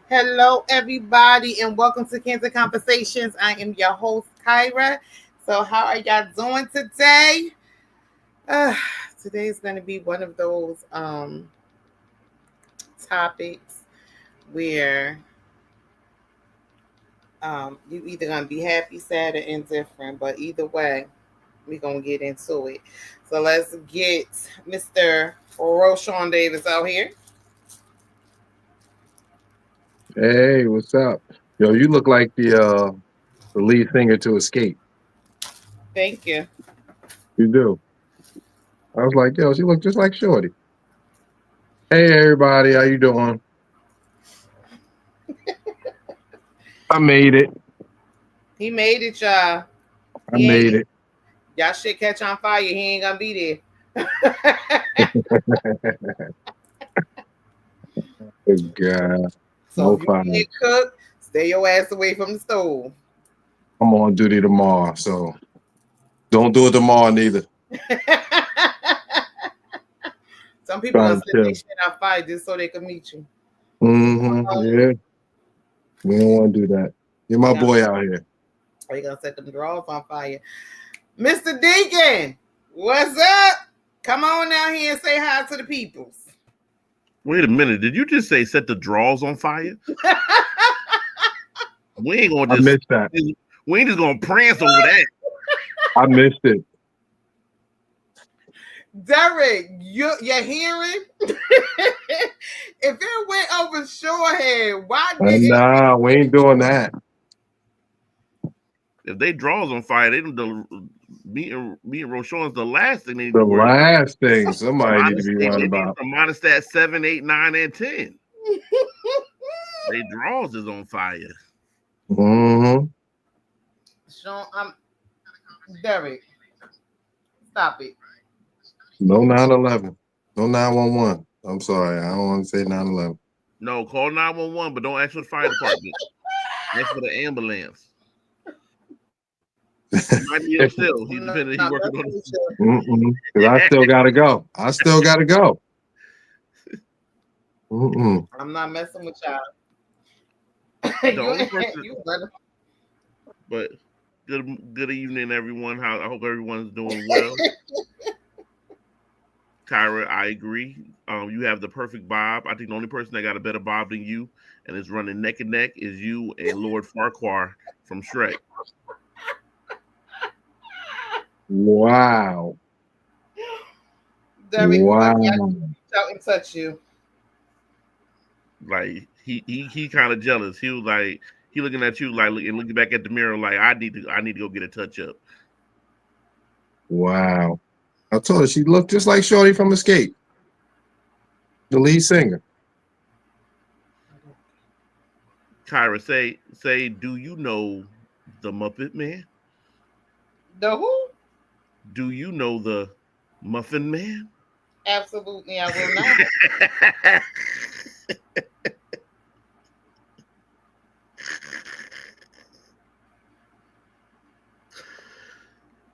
Hello, everybody, and welcome to Cancer Conversations. I am your host, Kyra. So, how are y'all doing today? Uh, Today is going to be one of those topics where you either going to be happy, sad, or indifferent, but either way, we're going to get into it. So, let's get Mr. Roshan Davis out here. Hey, what's up? Yo, you look like the lead singer to Escape. Thank you. You do. I was like, yo, she look just like Shorty. Hey, everybody, how you doing? I made it. He made it, y'all. I He ain't made it. Y'all shit catch on fire. He ain't gonna be there. Good God, So no if you fun. can't cook, stay your ass away from the stove. I'm on duty tomorrow, so don't do it tomorrow neither. Some people gonna Trying to set their chill. shit on fire just so they can meet you. Yeah, we don't want to do that. You're my No, boy out here. or you gonna set them drawers on fire. Mr. Deacon, what's up? Come on down here and say hi to the peoples. Wait a minute. Did you just say set the drawers on fire? We ain't gonna I just missed that. we ain't just gonna prance over that. I missed it. Derek, you're hearing? If it went over Shorehead, why did it? Nah, we ain't doing that. If they drawers on fire, they don't. Me and Roshan's the last thing they need The to worry about. last thing somebody need to Minus, be they worried need about. from minus that 7, 8, 9, and 10. They drawers is on fire. Mm-hmm. Sean, Derek, stop it. No 911. No 911. I'm sorry. I don't want to say 911. No, call 911, but don't ask for the fire department. Ask for the ambulance. He might need him still. I'm He not depending. He messing working with on. you. Because I still got to go. I still got to go. I'm not messing with y'all. The only person, you better. but good evening, everyone. I hope everyone's doing well. Kyra, I agree. You have the perfect bob. I think the only person that got a better bob than you and is running neck and neck is you and Lord Farquhar from Shrek. Wow. Derek, who have y'all Wow. reach out and touch you? Like he kind of jealous. He was like he looking at you like and looking back at the mirror like I need to go get a touch up. Wow. I told her she looked just like Shorty from Escape, the lead singer. Kyra, say, do you know the Muppet Man? The who? Do you know the Muffin Man? Absolutely, I will not.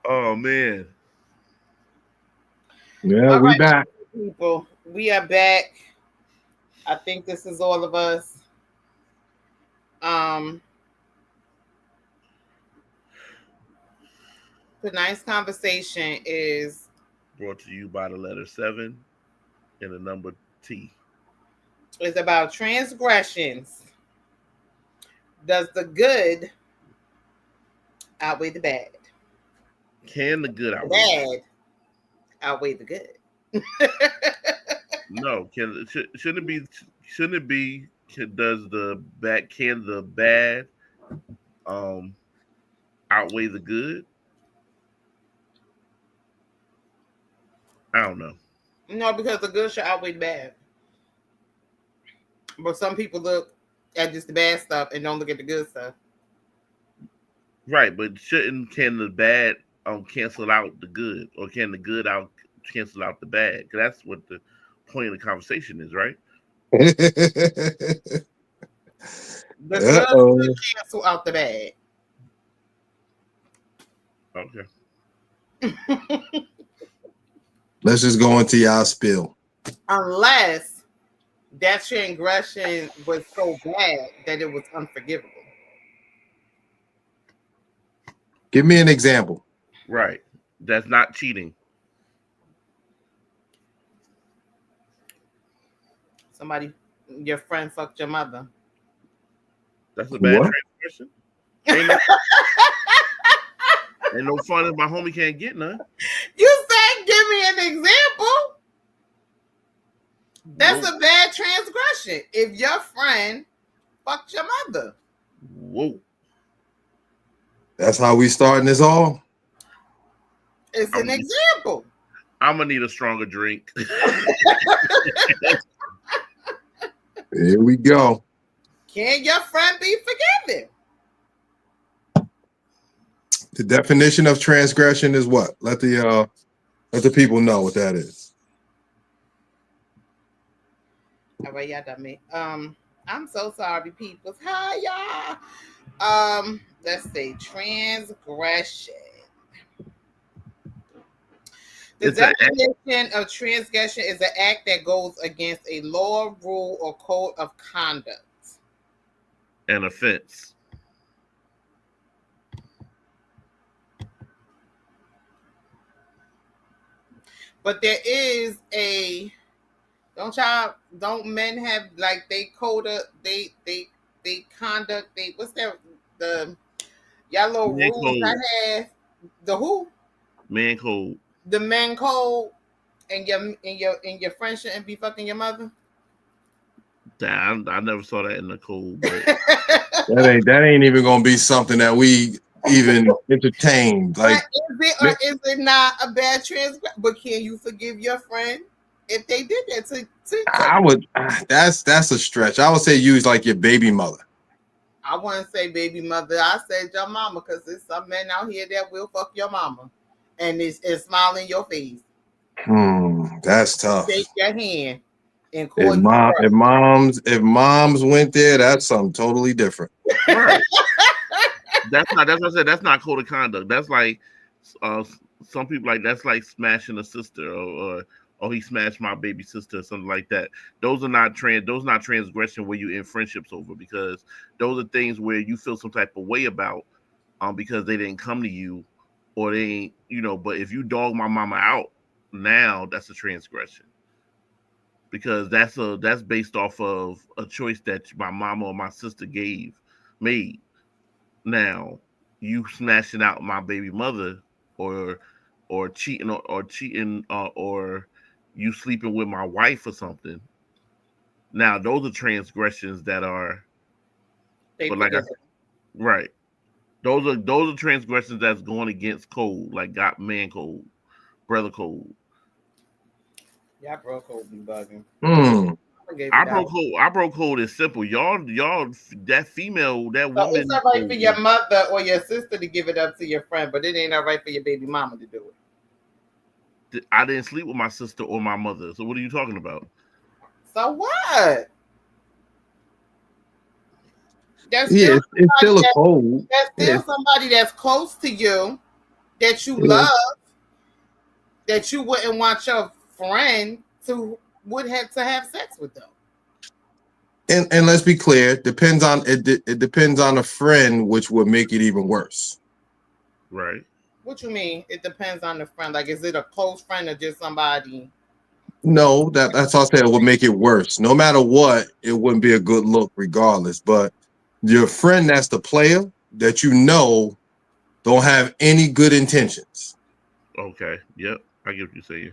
Oh man. Yeah, All we right, back. people, we are back. I think this is all of us. Um, tonight's conversation is Brought to you by the letter 7 and the number T. about transgressions. Does the good outweigh the bad? Can the good The outweigh the bad? bad outweigh the good. No. Shouldn't it be? Shouldn't it be? Does the bad? Can the bad um outweigh the good? I don't know. No, because the good should outweigh the bad. But some people look at just the bad stuff and don't look at the good stuff. Right, but shouldn't can the bad cancel out the good, or can the good out cancel out the bad? Because that's what the point of the conversation is, right? The good Uh-oh. should cancel out the bad. Okay. Let's just go into y'all spill. Unless that transgression was so bad that it was unforgivable. Give me an example. Right. That's not cheating. Somebody, your friend fucked your mother. That's a bad What? transgression. Ain't no, ain't no fun if my homie can't get none. You said, give me an example. That's Nope. a bad transgression. If your friend fucked your mother. Whoa. That's how we starting this all? It's an I'm, example. I'm gonna need a stronger drink. Here we go. Can your friend be forgiven? The definition of transgression is what? Let the people know what that is. All right, y'all done me. I'm so sorry, people. Hi, y'all. Let's see. Transgression. The It's an definition of transgression is an act that goes against a law, rule, or code of conduct. an offense. But there is a don't men have like they code of they conduct they what's that the y'all little Man rules code. I have the who Man code. the men code and your friend shouldn't be fucking your mother. Damn, I never saw that in the code, but That ain't even gonna be something that we even entertain. Like, is it or is it not a bad transgression? But can you forgive your friend if they did that to I would. That's a stretch. I would say use like your baby mother. I wouldn't say baby mother. I said your mama because there's some men out here that will fuck your mama and it's smile in your face, That's tough. shake your hand, and call If you brother. if moms went there, that's something totally different. right. That's not. That's what I said. That's not code of conduct. That's like uh, some people like that's like smashing a sister or he smashed my baby sister or something like that. Those are not Those not transgression where you in friendships over because those are things where you feel some type of way about because they didn't come to you or they ain't But if you dog my mama out now, that's a transgression because that's based off of a choice that my mama or my sister made. Now, you smashing out my baby mother, or or you sleeping with my wife or something. Now, those are transgressions that are, They but like I forgive said, it. right. Those are transgressions that's going against code, like got man code, brother code. Y'all broke code be bugging. Hmm. I gave you that one. Our bro code is simple. Y'all, that female, that So it's woman all right for code your mother or your sister to give it up to your friend, but it ain't all right for your baby mama to do it. I didn't sleep with my sister or my mother. So what are you talking about? So what? There's Yeah, still it's somebody still a code. that's Yeah, still somebody that's close to you that you yeah. love that you wouldn't want your friend to would have to have sex with them. And let's be clear. It depends on a friend, which would make it even worse. Right. What you mean? It depends on the friend. Like, is it a close friend or just somebody? No, that's all I said. It would make it worse. No matter what, it wouldn't be a good look, regardless. But your friend, that's the player that don't have any good intentions. Okay. Yep. I get what you're saying.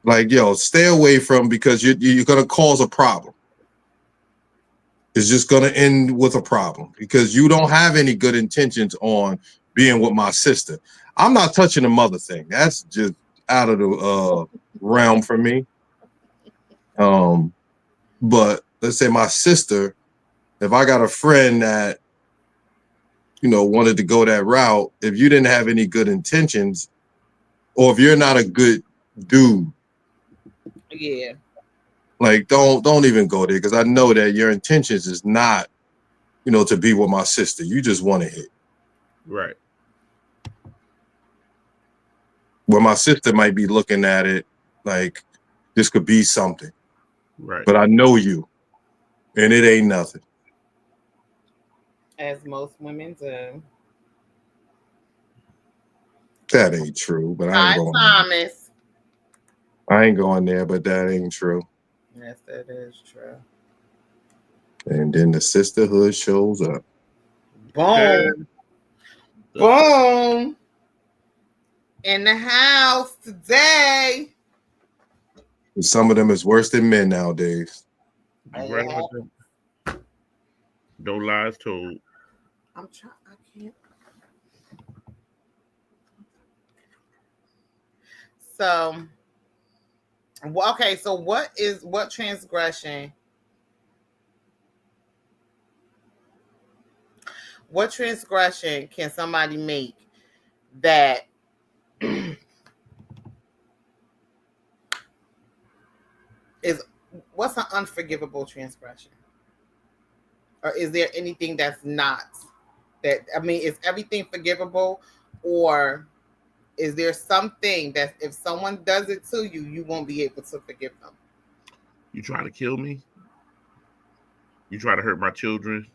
Like, yo, stay away from because you're gonna cause a problem. It's just gonna end with a problem because you don't have any good intentions on being with my sister. I'm not touching the mother thing. That's just out of the realm for me. But let's say my sister, if I got a friend that wanted to go that route, if you didn't have any good intentions, or if you're not a good dude, Yeah. like don't even go there because I know that your intentions is not, to be with my sister. You just want to hit. Right. Where my sister might be looking at it like this could be something. Right. but I know you, and it ain't nothing. As most women do. That ain't true, but I ain't Hi, going there. Thomas. I ain't going there, but that ain't true. Yes, that is true. And then the sisterhood shows up. Boom. Boom. In the house today. Some of them is worse than men nowadays. You right about that. No lies told. I'm trying. I can't. So, okay. So, what transgression? What transgression can somebody make that is what's an unforgivable transgression? Or is there anything that's not? That I mean, is everything forgivable, or is there something that if someone does it to you, you won't be able to forgive them? You trying to kill me? You try to hurt my children?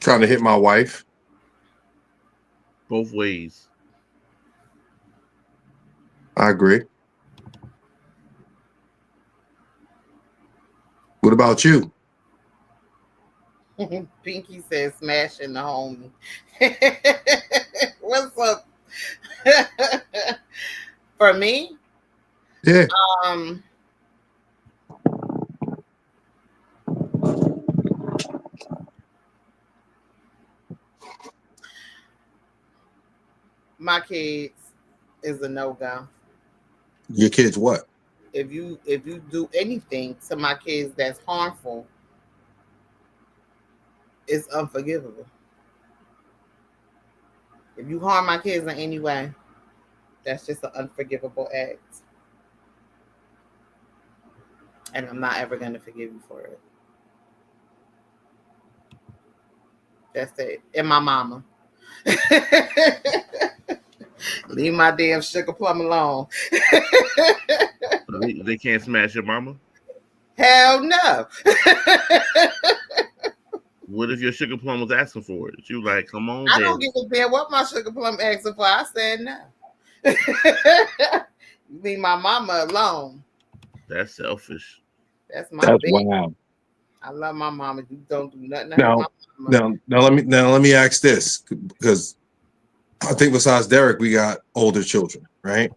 Trying to hit my wife. Both ways. I agree. What about you? Pinky says smashing the homie. What's up? For me, Yeah. um, my kids is a no go. Your kids what? If you do anything to my kids that's harmful, it's unforgivable. If you harm my kids in any way, that's just an unforgivable act. And I'm not ever gonna forgive you for it. That's it. And my mama. Leave my damn sugar plum alone. They can't smash your mama? Hell no. What if your sugar plum was asking for it? You like, come on, I don't daddy. give a damn what my sugar plum asking for. I said no. Leave my mama alone. That's selfish. That's my That's baby. wild. I love my mama. You don't do nothing to hurt Now, my mama. let me ask this, because I think besides Derek, we got older children, right?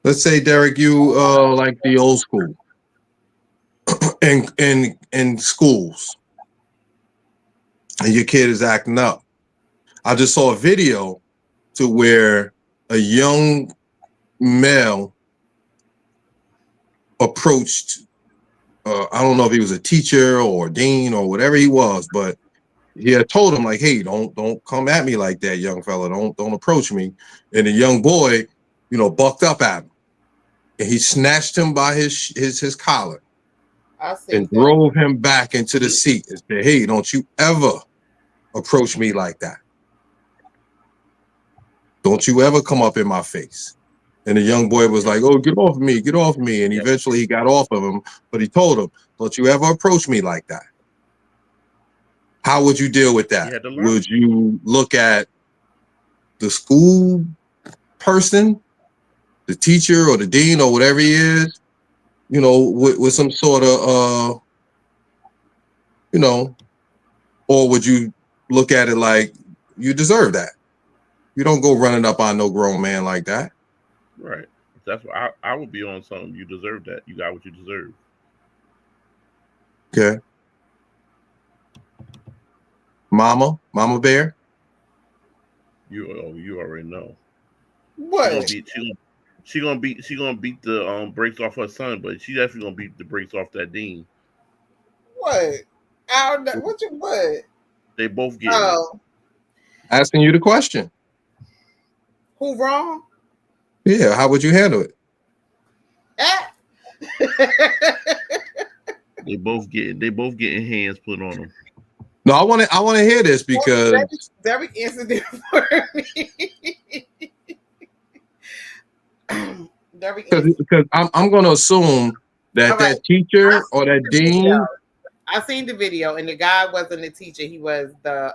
Let's say Derek, you like the old school in schools, and your kid is acting up. I just saw a video to where a young male approached. I don't know if he was a teacher or a dean or whatever he was, but he had told him like, "Hey, don't come at me like that, young fella. Don't approach me." And the young boy, bucked up at him, and he snatched him by his collar I see and that. drove him back into the seat and said, "Hey, don't you ever approach me like that. Don't you ever come up in my face." And the young boy was like, "Oh, get off me, get off me." And Yeah. eventually he got off of him, but he told him, "Don't you ever approach me like that." How would you deal with that? You had to learn. Would you look at the school person, the teacher or the dean or whatever he is, with some sort of, or would you look at it like you deserve that? You don't go running up on no grown man like that. Right. That's what I would be on something. You deserve that. You got what you deserve. Okay. Mama bear. You already know. She gonna What? beat she gonna beat the brakes off her son, but she definitely gonna beat the brakes off that dean. What? I don't know. What you what? They both getting it. Oh, Asking you the question. who wrong? Yeah, how would you handle it? Ah. They both getting hands put on them. No, I want to hear this because Derek answered it for me. very Because I'm going to assume that All right. that teacher I or seen that the video. dean. I seen the video, and the guy wasn't the teacher. He was the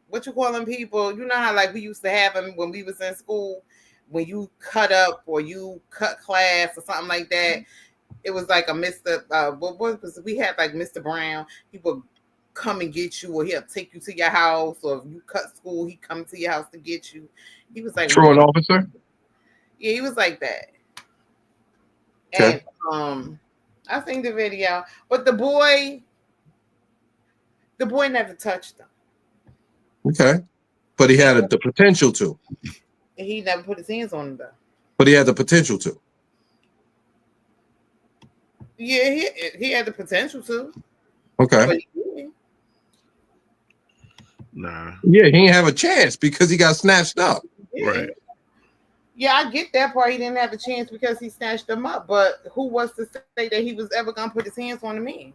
what you call them people? You know how like we used to have them when we was in school, when you cut up or you cut class or something like that. It was like a Mr. What was we had like Mr. Brown. He would come and get you, or he'll take you to your house, or if you cut school, he come to your house to get you. He was like one of Truant them. officer. Yeah, he was like that. Okay. And I seen the video, but the boy never touched him. Okay. But he had the potential to. He never put his hands on him though. But he had the potential to. Yeah, he had the potential to, Okay. but he didn't. Nah. Yeah, he didn't have a chance because he got snatched up. Right. Yeah, I get that part. He didn't have a chance because he snatched them up. But who was to say that he was ever gonna put his hands on a man?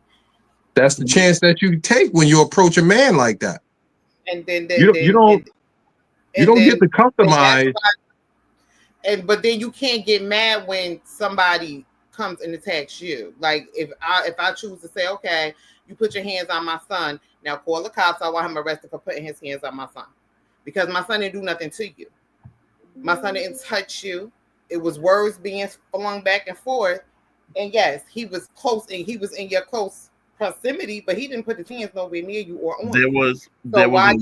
That's the chance that you take when you approach a man like that. And then, You don't get to that's customize. why, but then you can't get mad when somebody comes and attacks you. Like if I choose to say, okay, you put your hands on my son, now call the cops. I want him arrested for putting his hands on my son because my son didn't do nothing to you. My son didn't touch you. It was words being flung back and forth. And yes, he was close and he was in your close proximity, but he didn't put his hands nowhere near you or on you. So why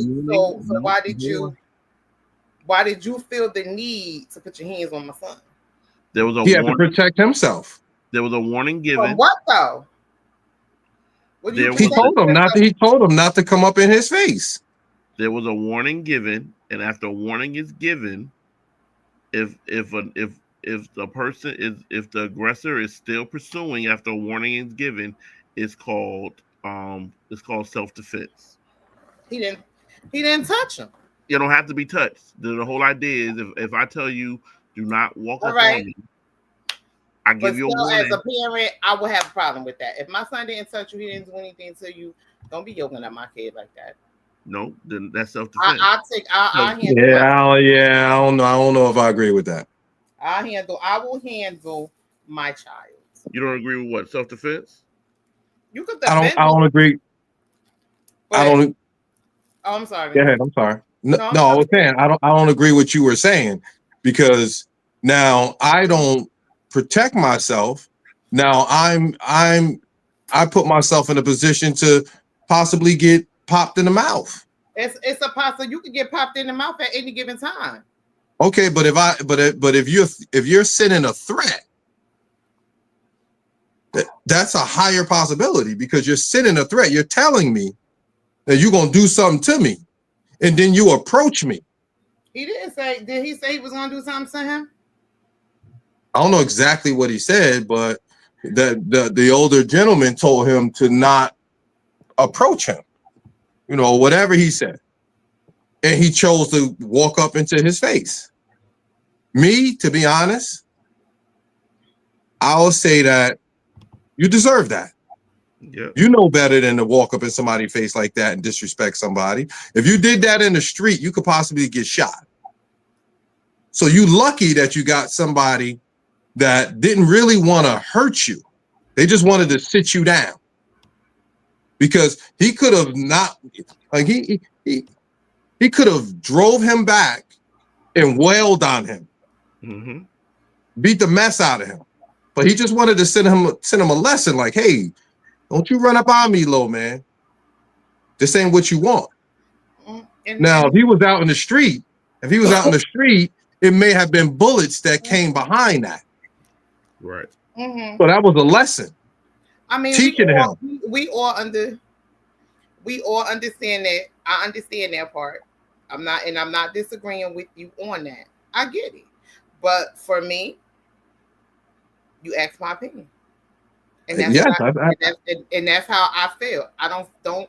did you feel the need to put your hands on my son? There was a He had to protect himself. There was a warning given. From what though? What He told him not to. He told him not to come up in his face. There was a warning given, and after a warning is given, if the aggressor is still pursuing after a warning is given, it's called self-defense. He didn't touch him. You don't have to be touched. The whole idea is if I tell you do not walk up right. on me, I give you a warning. As a parent, I would have a problem with that. If my son didn't touch you, he didn't do anything to you, don't be yoking at my kid like that. No, then that's self-defense. I don't know. I don't know if I agree with that. I will handle my child. You don't agree with what? Self-defense? You could defend. I don't agree. I don't. Oh, I'm sorry. Go ahead. I'm sorry. No, I was saying I don't agree with what you were saying because now I don't protect myself. Now I put myself in a position to possibly get popped in the mouth. It's a possible you could get popped in the mouth at any given time. Okay, but if you're sending a threat, that's a higher possibility because you're sending a threat. You're telling me that you're gonna do something to me, and then you approach me. He didn't say. Did he say he was gonna do something to him? I don't know exactly what he said, but the older gentleman told him to not approach him. You know, whatever he said. And he chose to walk up into his face. Me, to be honest, I will say that you deserve that. Yeah. You know better than to walk up in somebody's face like that and disrespect somebody. If you did that in the street, you could possibly get shot. So you lucky that you got somebody that didn't really want to hurt you. They just wanted to sit you down. Because he could have not, like he could have drove him back and wailed on him, beat the mess out of him. But he just wanted to send him a lesson, like, hey, don't you run up on me, little man. This ain't what you want. Now, if he was out in the street, it may have been bullets that came behind that. Right. So that was a lesson. I mean, teaching him. We all understand that. I understand that part. I'm not disagreeing with you on that. I get it. But for me, you asked my opinion. And that's that's how I feel. I don't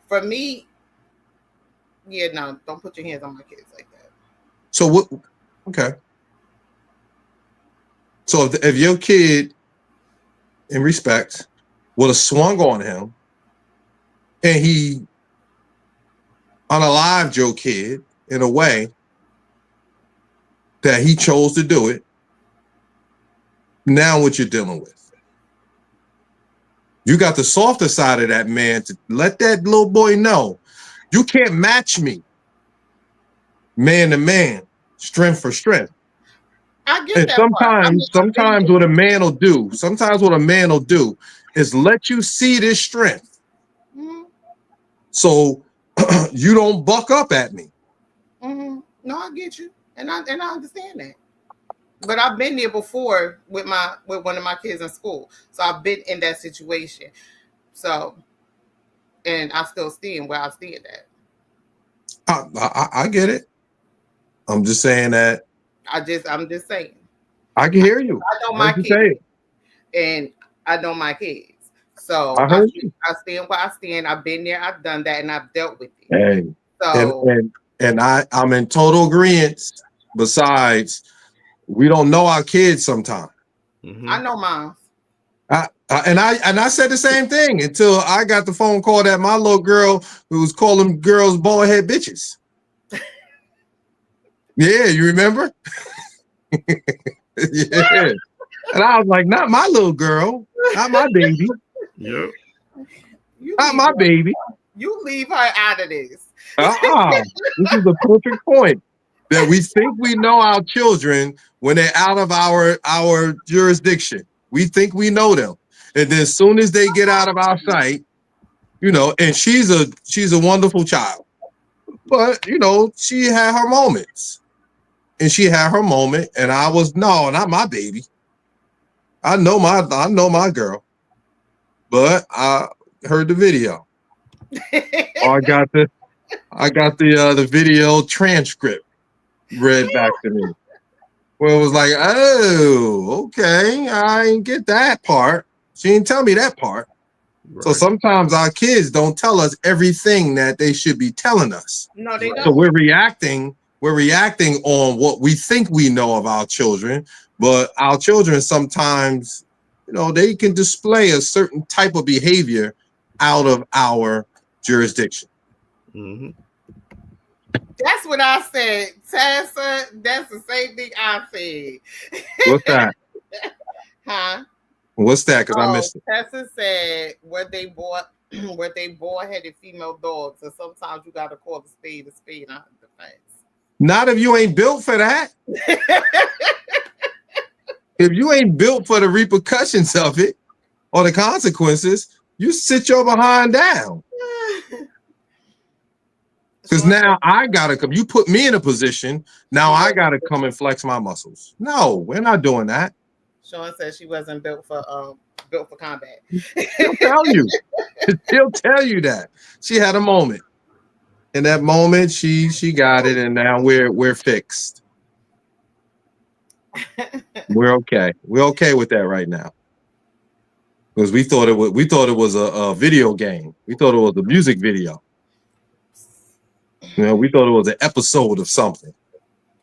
for me, don't put your hands on my kids like that. So what okay. So if your kid, in respect, would have swung on him and he unalived your kid in a way that he chose to do it, Now what you're dealing with. You got the softer side of that man to let that little boy know you can't match me man to man, strength for strength. I get And that part. I mean, I've been sometimes what a man will do is let you see this strength. Mm-hmm. So you don't buck up at me. Mm-hmm. No, I get you, and I understand that. But I've been there before with one of my kids in school, so I've been in that situation. So, and I still stand where I stand at. I get it. I'm just saying that. I'm just saying. I can hear you. I know I heard my you kids, say it. and I know my kids. So I heard you. I stand where I stand. I've been there. I've done that, and I've dealt with it. Hey, So and I'm in total agreement. Besides, we don't know our kids sometimes. Mm-hmm. I know mine. And I said the same thing until I got the phone call that my little girl who was calling girls bald head bitches. Yeah, you remember? Yeah. And I was like, not my little girl, not my baby. Yep. Not my baby. You leave her out of this. This is the perfect point that we think we know our children when they're out of our jurisdiction. We think we know them. And then as soon as they get out of our sight, and she's a wonderful child. But she had her moments. And she had her moment, and I was not my baby. I know my girl. But I heard the video. I got the video transcript read back to me. Well, it was like, oh, okay, I didn't get that part. She didn't tell me that part. Right. So sometimes our kids don't tell us everything that they should be telling us. No, they don't. So we're reacting on what we think we know of our children, but our children sometimes, they can display a certain type of behavior out of our jurisdiction. Mm-hmm. That's what I said, Tessa. That's the same thing I said. What's that? Huh? What's that? Because I missed it. Tessa said where they bald-headed female dogs, and sometimes you got to call the spade out of defense. Not if you ain't built for that. If you ain't built for the repercussions of it or the consequences, you sit your behind down. Because now I gotta come. You put me in a position. Now I gotta come and flex my muscles. No, we're not doing that. Sean said she wasn't built for combat. She'll tell you. She'll tell you that she had a moment. In that moment, she got it, and now we're fixed. We're okay. We're okay with that right now. Because we thought it was a video game. We thought it was a music video. We thought it was an episode of something.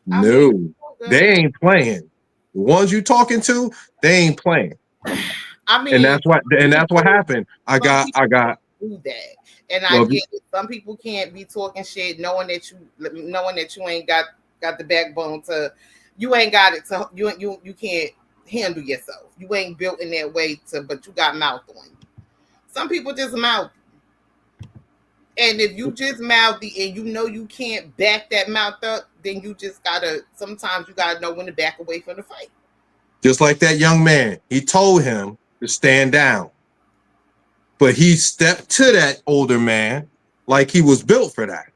No, they ain't playing. The ones you talking to, they ain't playing. I mean, and that's what happened. I got do that, and I get it. Some people can't be talking shit, knowing that you ain't got the backbone to. You ain't got it to you can't handle yourself. You ain't built in that way but you got mouth on you. Some people just mouth. And if you just mouthy and you can't back that mouth up, then sometimes you gotta know when to back away from the fight. Just like that young man, he told him to stand down. But he stepped to that older man like he was built for that.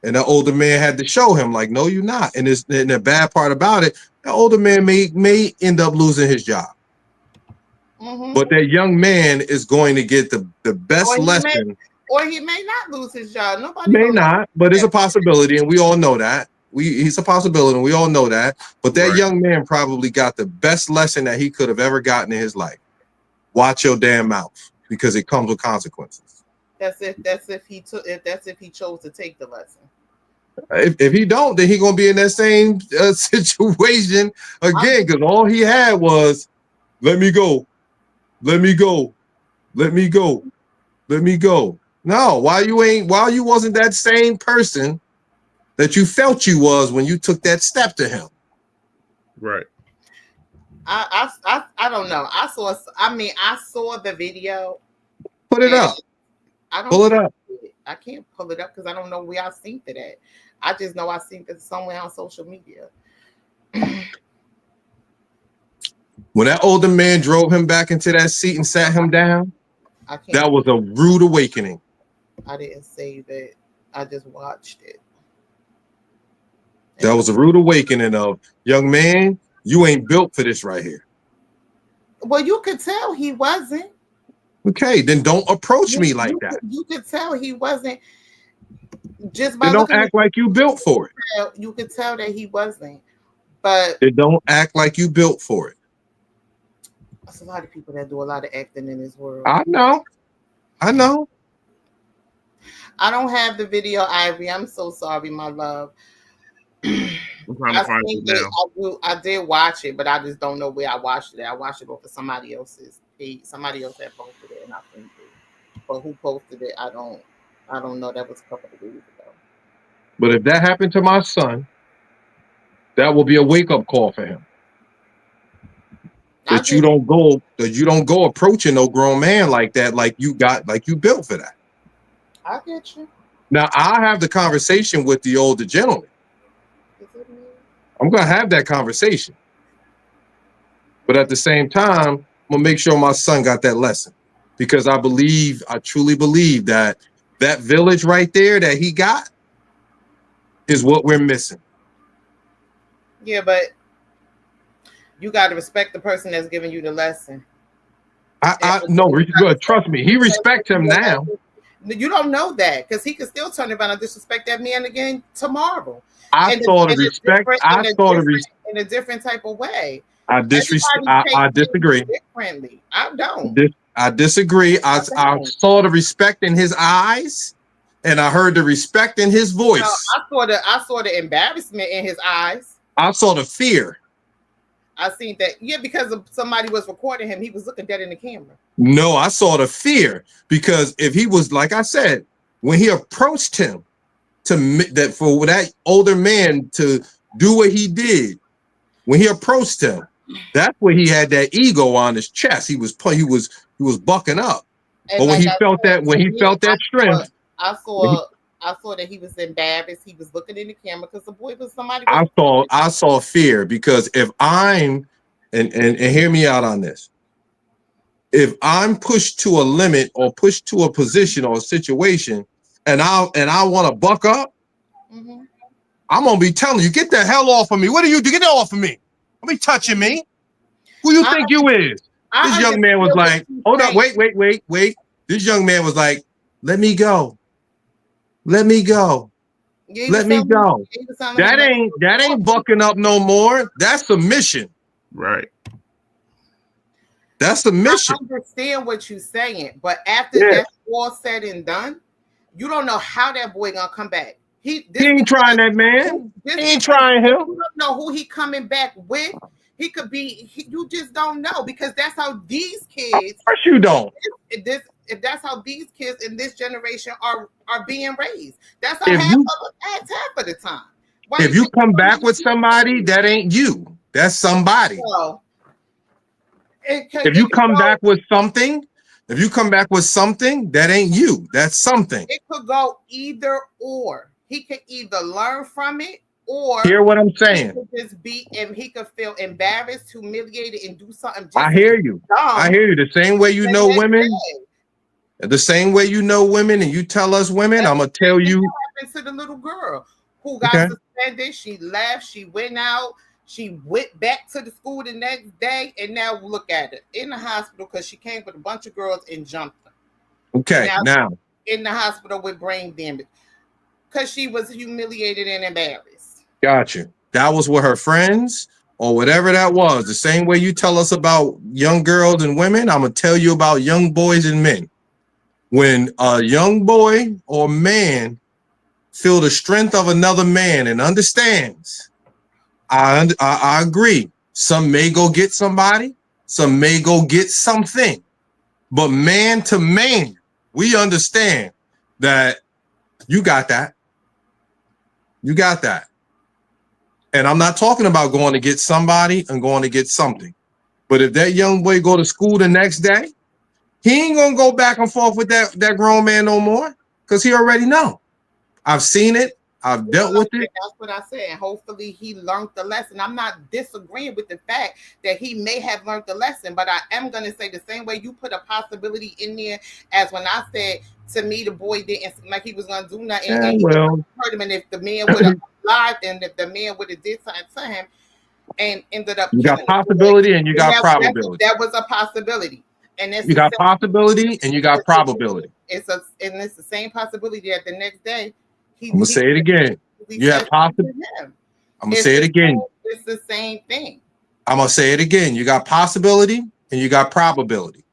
And the older man had to show him, like, no, you're not. And the bad part about it, the older man may end up losing his job. Mm-hmm. But that young man is going to get the best lesson. Or he may not lose his job. Nobody may not, but it's a possibility, and we all know that. He's a possibility, and we all know that. But that young man probably got the best lesson that he could have ever gotten in his life. Watch your damn mouth, because it comes with consequences. That's if he chose to take the lesson. If he don't, then he's gonna be in that same situation again, because all he had was, let me go, let me go, let me go, let me go. No, why you wasn't that same person that you felt you was when you took that step to him. Right. I don't know. I saw the video, Put it and up. I don't Pull it have up. it. I can't pull it up because I don't know where I seen it at. I just know I seen it somewhere on social media. When that older man drove him back into that seat and sat him down, I can't. that was a rude awakening. I didn't save it. I just watched it. That was a rude awakening of, young man, you ain't built for this right here. Well, you could tell he wasn't. Okay, then don't approach me like that. You could tell he wasn't just by Then don't looking at act like you built for it. you could tell that he wasn't. But Then don't act like you built for it. there's a lot of people that do a lot of acting in this world. I know. I know. I don't have the video, Ivory. I'm so sorry, my love. I'm trying to find it now. I did watch it, but I just don't know where I watched it. I watched it off of somebody else's page. Somebody else had posted it, and I think it. But who posted it? I don't know. That was a couple of days ago. But if that happened to my son, that will be a wake-up call for him. That you don't go approaching no grown man like that, like you built for that. I get you. Now I have the conversation with the older gentleman. I'm gonna have that conversation. But at the same time, I'm gonna make sure my son got that lesson. Because I truly believe that village right there that he got is what we're missing. Yeah, but you got to respect the person that's giving you the lesson. Trust me, he respects him now. You don't know that because he could still turn around and disrespect that man again tomorrow. I saw the respect. In a different type of way. I disagree. Differently, I don't. I disagree. I saw the respect in his eyes, and I heard the respect in his voice. No, I saw the embarrassment in his eyes. I saw the fear. I seen that. Yeah, because somebody was recording him. He was looking dead in the camera. No, I saw the fear because if he was, like I said, when he approached him for that older man to do what he did, when he approached him, that's where he had that ego on his chest. He was bucking up. And but when he felt that strength, I saw that he was embarrassed. He was looking in the camera because the boy was somebody. I saw fear because if I'm and hear me out on this. If I'm pushed to a limit or pushed to a position or a situation, and I want to buck up, I'm gonna be telling you, get the hell off of me. What are you do? Get off of me. Don't be touching me. Who you think you is? This young man was like, hold up, wait. This young man was like, let me go. Let me go. Let me go. That ain't bucking up no more. That's submission. Right. That's submission. I understand what you're saying, but after that's all said and done, you don't know how that boy gonna come back. He ain't trying that man. He ain't trying him. You don't know who he coming back with. He could be. You just don't know because that's how these kids. Of course you don't. If that's how these kids in this generation are being raised. That's how half of the time. If you come back with somebody, that ain't you. That's somebody. So, if you come back with something, that ain't you. That's something. It could go either or. He could either learn from it or hear what I'm saying. He could feel embarrassed, humiliated, and do something. I hear you. I hear you. The same way you know women. The same way you know women, and you tell us women. I'm gonna tell you. What happened to the little girl who got suspended? She left. She went out. She went back to the school the next day, and now look at her in the hospital because she came with a bunch of girls and jumped them. Okay, now in the hospital with brain damage because she was humiliated and embarrassed. Got you. That was with her friends or whatever that was. The same way you tell us about young girls and women, I'm gonna tell you about young boys and men. When a young boy or man feel the strength of another man and understands. I agree. Some may go get somebody. Some may go get something. But man to man, we understand that you got that. You got that. And I'm not talking about going to get somebody and going to get something. But if that young boy go to school the next day, he ain't gonna go back and forth with that grown man no more, because he already know. I've seen it. I've dealt with it. That's what I said. And hopefully he learned the lesson. I'm not disagreeing with the fact that he may have learned the lesson, but I am going to say the same way you put a possibility in there as when I said to me the boy didn't seem like he was going to do nothing. Yeah, and well, hurt him, and if the man would have lied, and if the man would have did something to him and ended up you got killing possibility and you got probability. that was a possibility. And it's You got possibility and you got probability. It's the same possibility that the next day I'm gonna say it again. You have possibility. I'm gonna say it again. It's the same thing. I'm gonna say it again. You got possibility and you got probability.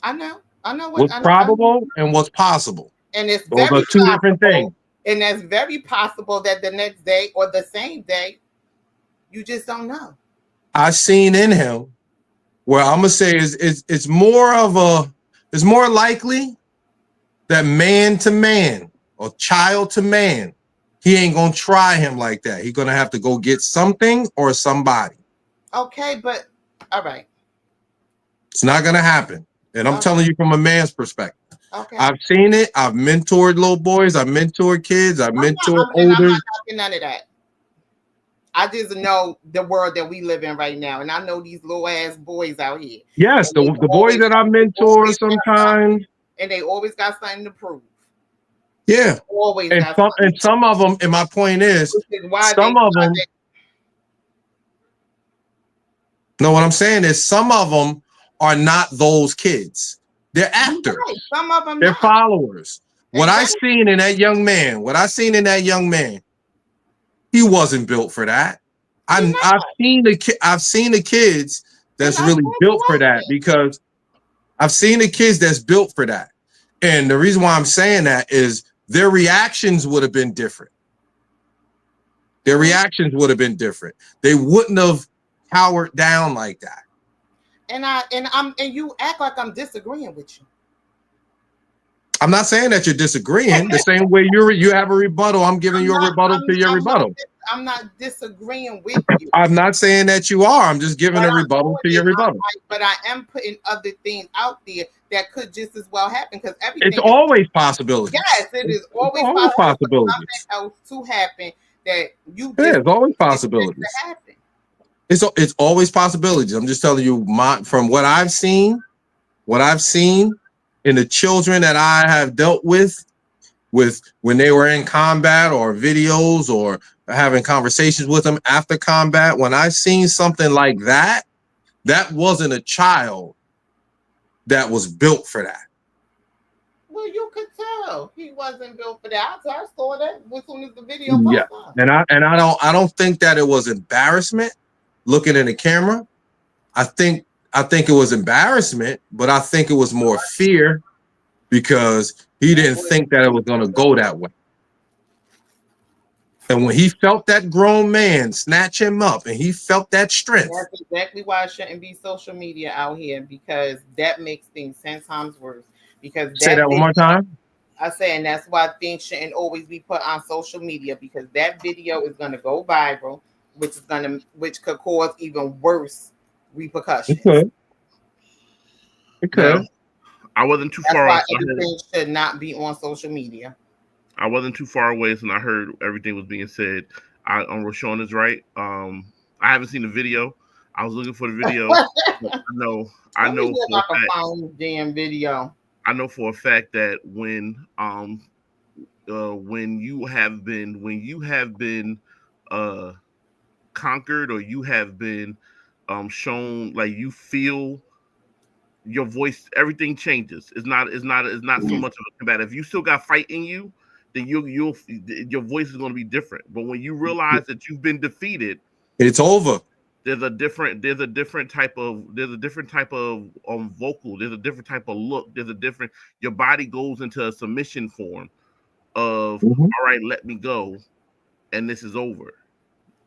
I know what's probable and what's possible. And it's those are two different things. And that's very possible that the next day or the same day, you just don't know. I've seen in him where I'm gonna say it's more likely that man to man or child to man, he ain't gonna try him like that. He's gonna have to go get something or somebody. Okay, but all right. It's not gonna happen. And I'm telling you from a man's perspective. Okay. I've seen it. I've mentored little boys. I've mentored kids. I've mentored older. I'm not talking none of that. I just know the world that we live in right now, and I know these little ass boys out here. Yes, the boys that I mentor sometimes, and they always got something to prove. Yeah, always. And some of them, and my point is some of them. No, what I'm saying is some of them are not those kids. They're actors. Right. Some of them they're followers. What I seen in that young man, he wasn't built for that. I've seen the kids that's really built for that, because I've seen the kids that's built for that. And the reason why I'm saying that is their reactions would have been different. They wouldn't have cowered down like that. And you act like I'm disagreeing with you. I'm not saying that you're disagreeing. The same way you have a rebuttal, I'm giving you a rebuttal to your rebuttal. I'm not disagreeing with you. I'm not saying that you are. I'm just giving a rebuttal to your rebuttal. But I am putting other things out there that could just as well happen, because everything. It's always possibilities. Yes, it is always possibilities. Something else to happen that you. Yeah, it's always possibilities. It's always possibilities. I'm just telling you from what I've seen in the children that I have dealt with when they were in combat or videos or having conversations with them after combat. When I've seen something like that, that wasn't a child that was built for that. Well, you could tell he wasn't built for that. I saw that as soon as the video popped up. And I don't think that it was embarrassment looking in the camera. I think it was embarrassment, but I think it was more fear, because he didn't think that it was going to go that way. And when he felt that grown man snatch him up and he felt that strength. That's exactly why it shouldn't be social media out here, because that makes things 10 times worse. Because say that one more time. I say, and that's why things shouldn't always be put on social media, because that video is going to go viral, which could cause even worse repercussions. It could. I wasn't too far away. Everything should not be on social media. I wasn't too far away, and I heard everything was being said. Rashawn is right. I haven't seen the video. I was looking for the video. I know for a fact. Damn video. I know for a fact that when you have been conquered, or you have been shown, like, you feel your voice, everything changes. It's not so much of a combat. If you still got fight in you, then your voice is going to be different. But when you realize that you've been defeated, it's over. There's a different type of vocal. There's a different type of look. Your body goes into a submission form of, all right, let me go, and this is over.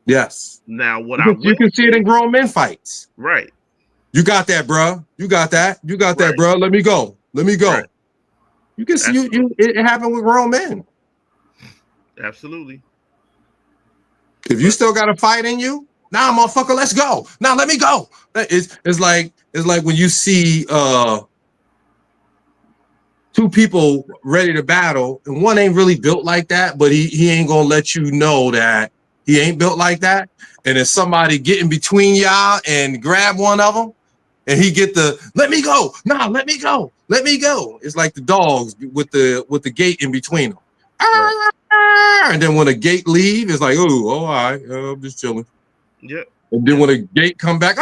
Yes. Now, you can see it in grown men fights. Right. You got that, bro. You got that, bro. Let me go. Right. You can see it happened with grown men. Absolutely. If you still got a fight in you, Nah, motherfucker, let's go. Nah, let me go. It's like when you see two people ready to battle, and one ain't really built like that, but he ain't gonna let you know that he ain't built like that. And if somebody get in between y'all and grab one of them, and he get the let me go, nah, let me go, let me go. It's like the dogs with the gate in between them. Right. And then when a gate leave, it's like, oh, all right, I'm just chilling. Yep. And then when a gate come back,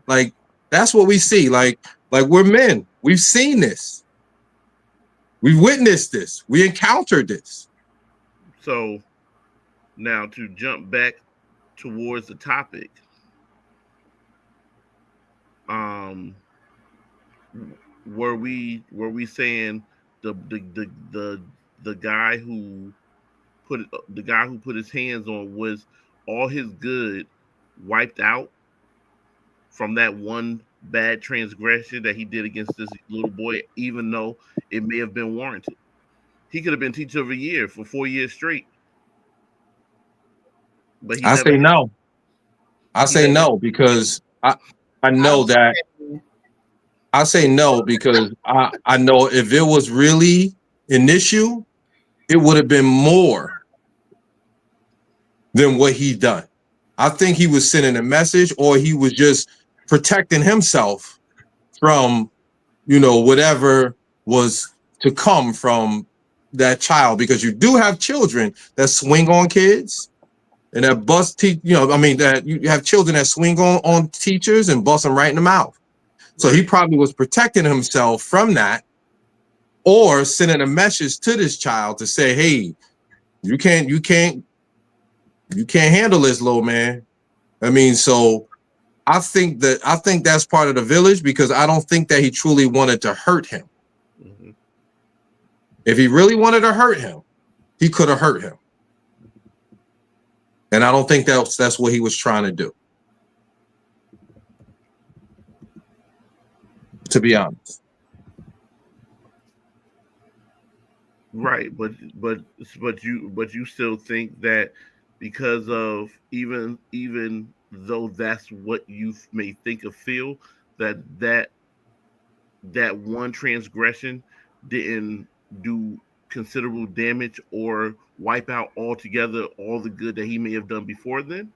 like that's what we see. Like we're men. We've seen this. We've witnessed this. We encountered this. So now to jump back towards the topic, were we saying the guy who put his hands on, was all his good wiped out from that one bad transgression that he did against this little boy, even though it may have been warranted? He could have been teacher of the year for 4 years straight, but he I never say had. no. I say no because I know that. I say no because I know if it was really an issue, it would have been more than what he done. I think he was sending a message, or he was just protecting himself from, whatever was to come from that child, because you do have children that swing on kids and that bust that you have children that swing on teachers and bust them right in the mouth. So he probably was protecting himself from that, or sending a message to this child to say, hey, you can't handle this, little man. I mean, so I think that's part of the village, because I don't think that he truly wanted to hurt him. Mm-hmm. If he really wanted to hurt him, he could have hurt him. And I don't think that's what he was trying to do, to be honest. Right, but you still think that, because of, even though that's what you may think or feel, that one transgression didn't do considerable damage or wipe out altogether all the good that he may have done before then?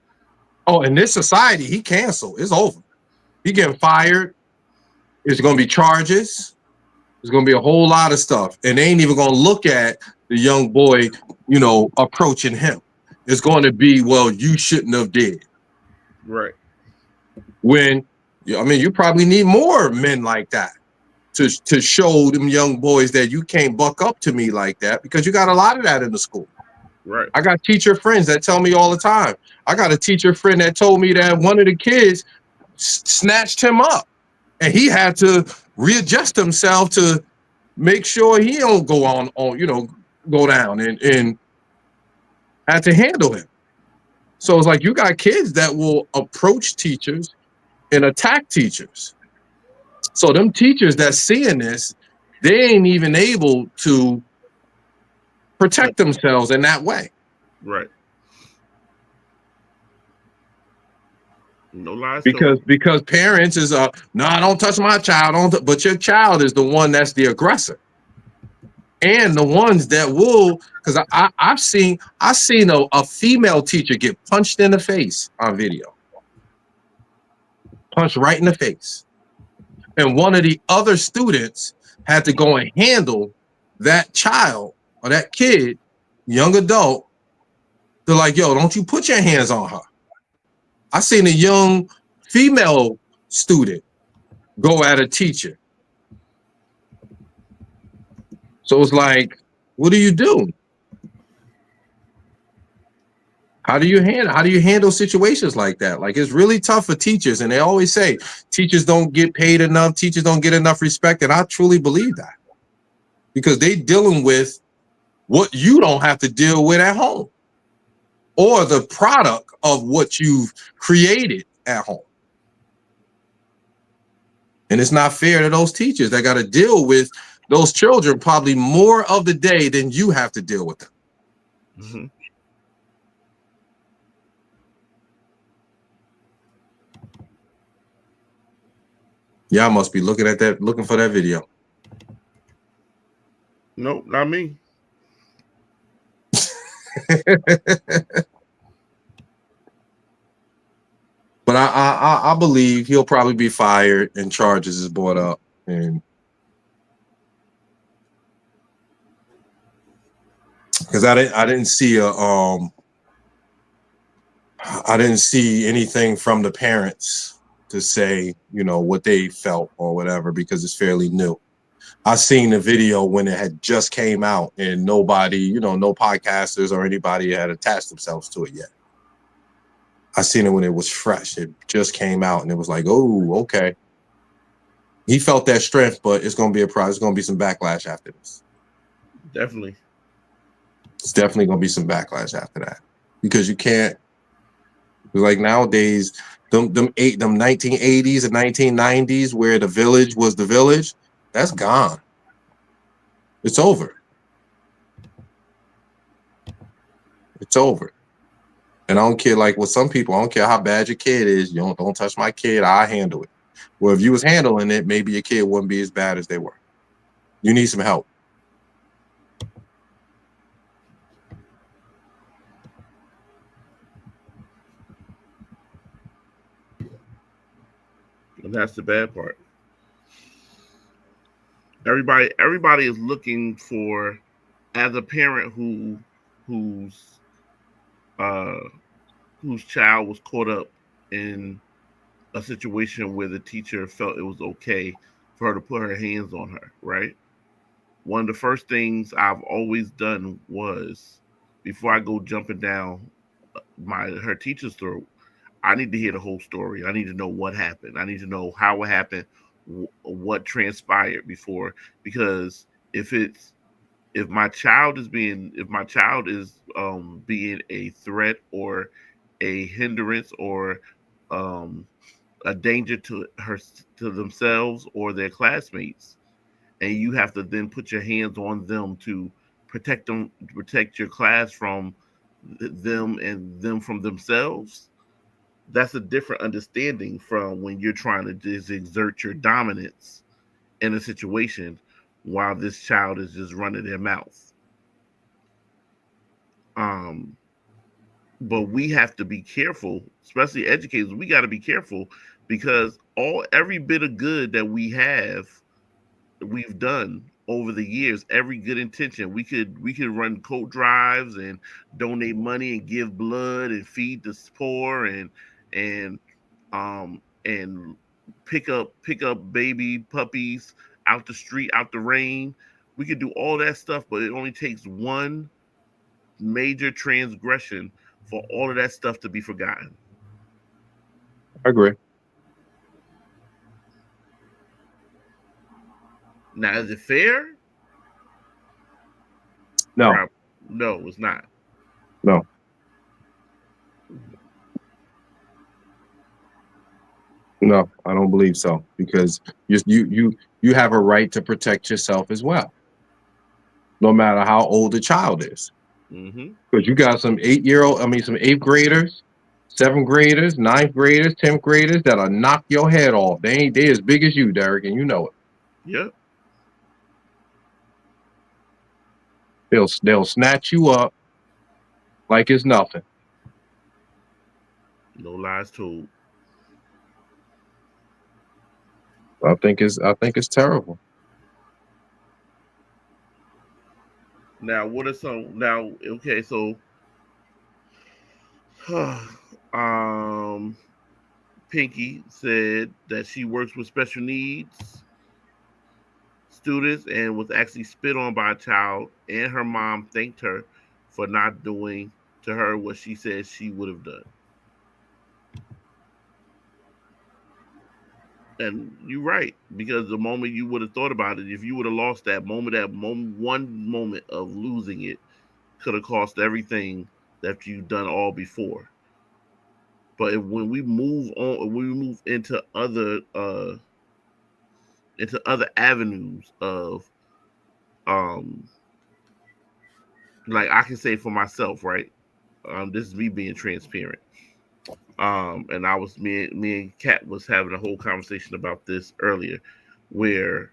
Oh, in this society, he canceled. It's over. He getting fired. There's going to be charges. There's going to be a whole lot of stuff. And they ain't even going to look at the young boy, approaching him. It's going to be, well, you shouldn't have did. Right. When, you probably need more men like that to show them young boys that you can't buck up to me like that, because you got a lot of that in the school. Right. I got teacher friends that tell me all the time. I got a teacher friend that told me that one of the kids snatched him up, and he had to readjust himself to make sure he don't go go down, and had to handle him. So it's like you got kids that will approach teachers and attack teachers. So them teachers that seeing this, they ain't even able to protect themselves in that way. Right. No lies. Because parents is no, don't touch my child, but your child is the one that's the aggressor. And the ones that will, because I've seen a female teacher get punched in the face on video. Punched right in the face. And one of the other students had to go and handle that child or that kid, young adult. They're like, yo, don't you put your hands on her. I seen a young female student go at a teacher. So it's like, what do you do? How do you handle situations like that? Like, it's really tough for teachers. And they always say teachers don't get paid enough. Teachers don't get enough respect. And I truly believe that, because they dealing with what you don't have to deal with at home, or the product of what you've created at home. And it's not fair to those teachers that got to deal with those children probably more of the day than you have to deal with them. Mm-hmm. Y'all must be looking for that video. Nope, not me. But I believe he'll probably be fired and charges is brought up, and because I didn't see I didn't see anything from the parents to say, you know, what they felt or whatever, because it's fairly new. I seen the video when it had just came out, and nobody, you know, no podcasters or anybody had attached themselves to it yet. I seen it when it was fresh. It just came out, and it was like, oh, okay. He felt that strength, but it's going to be a problem. It's going to be some backlash after this. Definitely. It's definitely going to be some backlash after that, because you can't, like nowadays, them 1980s and 1990s where the village was the village, that's gone. It's over. It's over. And I don't care, like with some people, I don't care how bad your kid is. You don't touch my kid. I handle it. Well, if you was handling it, maybe your kid wouldn't be as bad as they were. You need some help. And that's the bad part. Everybody is looking for, as a parent whose uh whose child was caught up in a situation where the teacher felt it was okay for her to put her hands on her, right? One of the first things I've always done was, before I go jumping down her teacher's throat, I need to hear the whole story. I need to know what happened. I need to know how it happened, what transpired before, because if my child is being a threat or a hindrance or um, a danger to themselves or their classmates, and you have to then put your hands on them to protect your class from them and them from themselves. That's a different understanding from when you're trying to just exert your dominance in a situation while this child is just running their mouth. Um, but we have to be careful, especially educators. We got to be careful, because every bit of good that we've done over the years, every good intention, we could run coat drives and donate money and give blood and feed the poor and and pick up baby puppies out the street, out the rain. We could do all that stuff, but it only takes one major transgression for all of that stuff to be forgotten. I agree. Now, is it fair? No, Probably. No, it's not. no, no. I don't believe so, because you have a right to protect yourself as well, no matter how old the child is. Mm-hmm. Because you got some 8-year-old, I mean, some eighth graders, seventh graders, ninth graders, 10th graders that'll knock your head off. They as big as you, Derek, and you know it. Yep. They'll snatch you up like it's nothing. No lies told. I think it's terrible. Now, what are some now? Okay, so um, Pinky said that she works with special needs students and was actually spit on by a child, and her mom thanked her for not doing to her what she said she would have done. And you're right, because the moment you would have thought about it, if you would have lost that moment, one moment of losing it could have cost everything that you've done all before. But when we move on, when we move into other avenues of um like, I can say for myself, right? This is me being transparent. And I was me and Kat was having a whole conversation about this earlier, where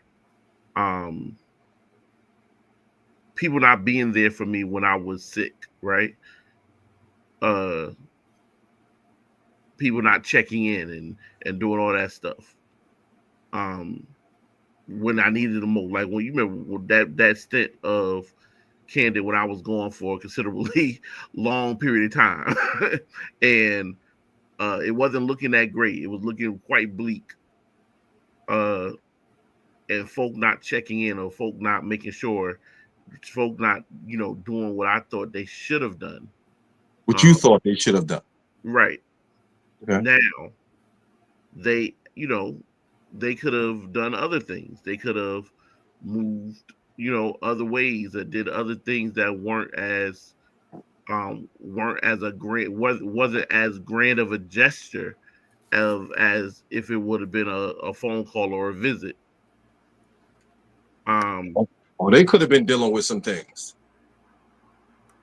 um people not being there for me when I was sick, right? Uh, people not checking in and doing all that stuff. Um, when I needed them most, like when you remember that stint of Candid when I was gone for a considerably long period of time, and it wasn't looking that great. It was looking quite bleak. Uh, and folk not checking in, or folk not making sure, folk not doing what I thought they should have done. What you Um, thought they should have done. right Okay. now, they they could have done other things. They could have moved other ways, or did other things that weren't as a grand wasn't as grand of a gesture of as if it would have been a phone call or a visit. Um, Oh, they could have been dealing with some things.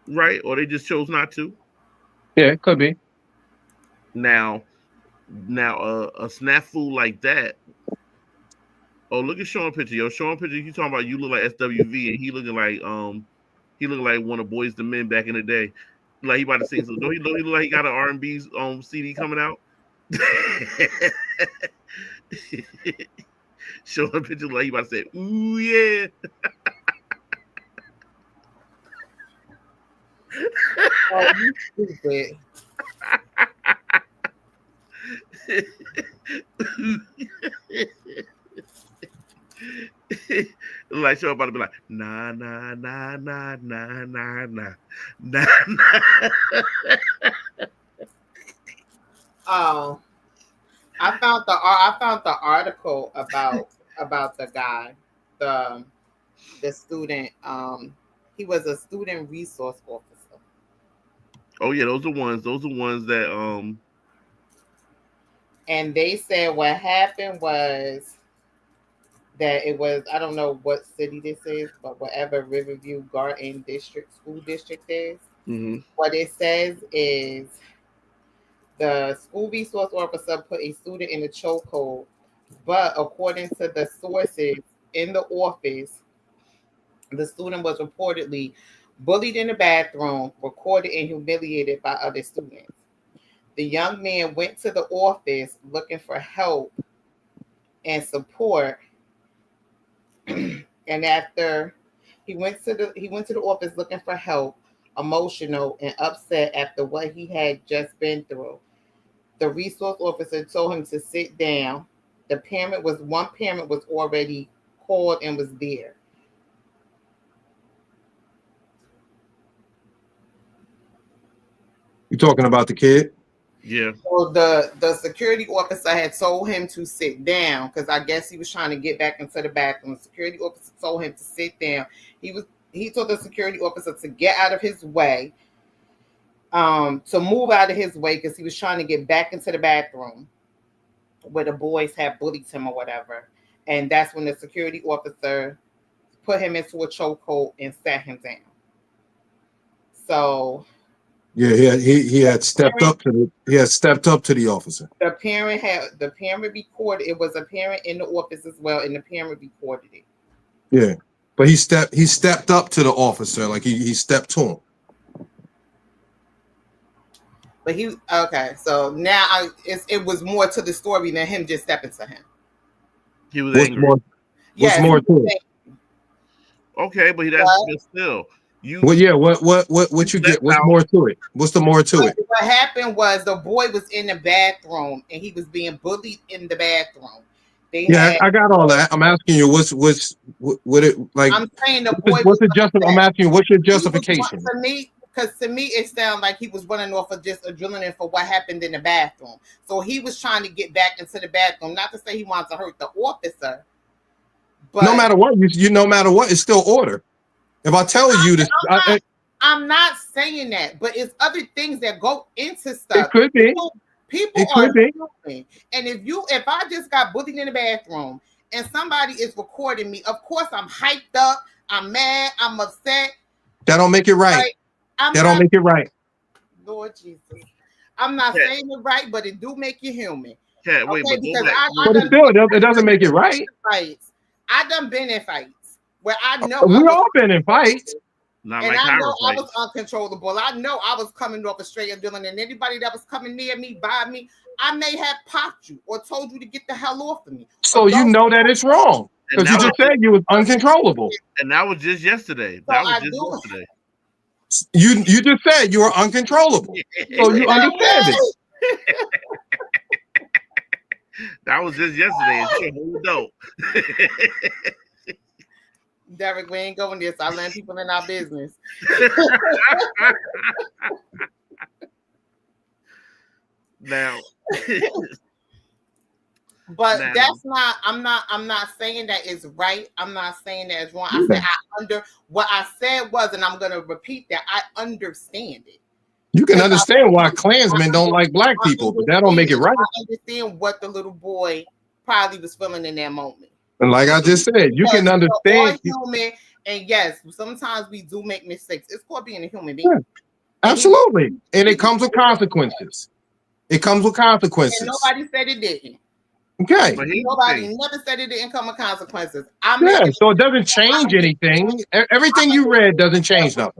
right, or they just chose not to. Yeah, it could be. Now a snafu like that. Oh, look at Sean picture. Yo, Sean picture. You talking about you look like SWV, and he looking like one of Boys the Men back in the day. Like he about to sing. So don't he look like he got an R&B CD coming out? Sean picture like he about to say, "Ooh yeah." Oh, you stupid. Like Sean about to be like, nah nah nah nah nah nah nah nah nah. Oh, I found the article about the guy, the the student. He was a student resource officer, Oh yeah, those are ones. Those are ones that and they said what happened was that it was, I don't know what city this is, but whatever Riverview Garden District School District is, mhm. what it says is the school resource officer put a student in a chokehold, but according to the sources in the office, the student was reportedly bullied in the bathroom, recorded and humiliated by other students. The young man went to the office looking for help and support, and after he went to the office looking for help, emotional and upset after what he had just been through. The resource officer told him to sit down. One parent was already called and was there. You talking about the kid? Yeah. So the security officer had told him to sit down because I guess he was trying to get back into the bathroom. The security officer told him to sit down. He told the security officer to get out of his way, to move out of his way because he was trying to get back into the bathroom where the boys had bullied him or whatever. And that's when the security officer put him into a chokehold and sat him down. So Yeah, he had stepped up to the officer. the parent recorded, it was a parent in the office as well, and the parent recorded it. Yeah, but he stepped up to the officer, like he stepped to him. But he okay. So now it was more to the story than him just stepping to him. He was What's angry. more? What's Yes, he more was to it? saying, Okay, but that's what? but still you Well, yeah. What you step get? What's out. more to it? What's the more to it? What happened was the boy was in the bathroom and he was being bullied in the bathroom. They Yeah, had. I got all that. I'm asking you, what it like? I'm saying the What's, boy what's was the just? I'm upset. asking you, what's your He was justification? to me, because to me it sounded like he was running off of just adrenaline for what happened in the bathroom. So he was trying to get back into the bathroom. Not to say he wanted to hurt the officer, No but matter what, no matter what, it's still order. If I tell you this, I'm not saying that. But it's other things that go into it stuff. could be. People It are could be. human, and if I just got bullied in the bathroom and somebody is recording me, of course I'm hyped up. I'm mad. I'm upset. That don't make it right. Like I'm That don't not, make it right. Lord Jesus. I'm not saying it right, but it do make you human. Cat, wait, Okay, but because But it still it doesn't make it right. fights. I done been in fights where I know We all been in fights. not and like I know I fights. was uncontrollable. I know I was coming off a straight up villain, and anybody that was coming near me, by me, I may have popped you or told you to get the hell off of me. So you know that it's wrong because you just said you was uncontrollable. And that was just yesterday. So That was I just do. yesterday. You just said you were uncontrollable. So you understand it. That was just yesterday. And shit, hold dope. Derek, we ain't going this. I land people in our business. Now, but now, that's not. I'm not saying that it's right. I'm not saying that it's wrong. I said what I said was, and I'm gonna repeat that. I understand it. You can understand why Klansmen don't like black people, but that don't make it right. I understand what the little boy probably was feeling in that moment. And like I just said, you can understand. Human, and yes, sometimes we do make mistakes. It's called being a human being. Yeah, absolutely, and it comes with consequences. It comes with consequences. And nobody said it didn't. Okay. Nobody never said it didn't come with consequences. So it doesn't change anything. Everything you read doesn't change nothing.